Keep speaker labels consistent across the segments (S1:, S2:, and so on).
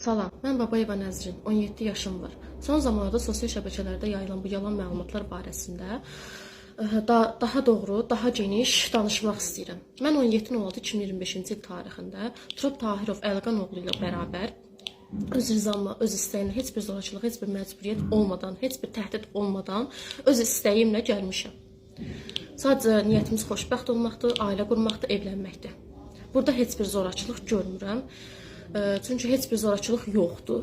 S1: Salam, mən Babayeva Nəzrin, 17 yaşım var. Son zamanlarda sosial şəbəkələrdə yayılan bu yalan məlumatlar barəsində daha doğru, daha geniş danışmaq istəyirəm. Mən 17.06.2025-ci il tarixində Turab Tahirov Əlqanoğlu ilə bərabər öz rızamla, öz istəyimlə, heç bir zorakılıq, heç bir məcburiyyət olmadan, heç bir təhdid olmadan öz istəyimlə gəlmişəm. Sadəcə niyyətimiz xoşbəxt olmaqdır, ailə qurmaqdır, evlənməkdir. Burada heç bir zorakılıq görmürəm. Çünki heç bir zorakılıq yoxdur.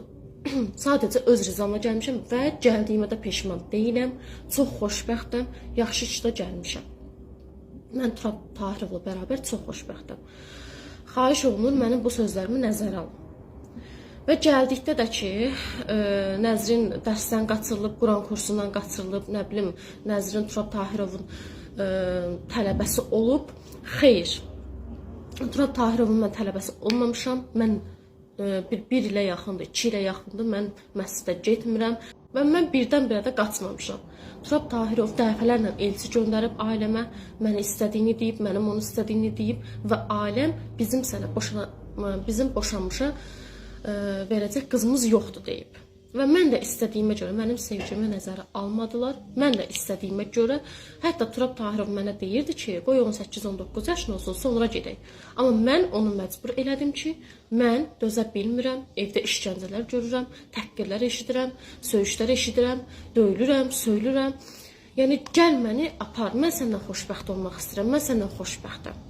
S1: Sadəcə öz rızamla gəlmişəm və gəldiyimə də peşman deyiləm. Çox xoşbəxtəm, yaxşı işdə gəlmişəm. Mən Turab Tahirovla bərabər çox xoşbəxtəm. Xahiş olunur, mənim bu sözlərimi nəzərə alın. Və gəldikdə də ki, Nəzrin dərsdən qaçırılıb, Quran kursundan qaçırılıb, nə bilim, Nəzrin Turab Tahirovun tələbəsi olub. Xeyr. Turab Tahirovun mən tələbəsi olmamışam. Mən bir ilə yaxındır, 2 ilə yaxındır. Mən məscidə getmirəm və mən birdən-birə də qaçmamışam. Turab Tahirov dəfələrlə elçi göndərib ailəmə, mənə istədiyini deyib, mənim onu istədiyini deyib və ailəm bizim boşanmışa verəcək qızımız yoxdur deyib. Və mən də istədiyimə görə, mənim sevgimi nəzərə almadılar. Mən də istədiyimə görə, hətta Turab Tahirov mənə deyirdi ki, qoy 18-19 yaşın olsun, sonra gedək. Amma mən onu məcbur elədim ki, mən dözə bilmirəm, evdə işgəncələr görürəm, təhqirlər eşidirəm, söyüşlər eşidirəm, döyülürəm, söylürəm. Yəni, gəl məni apar, mən səndən xoşbəxt olmaq istəyirəm, mən səndən xoşbəxtəm.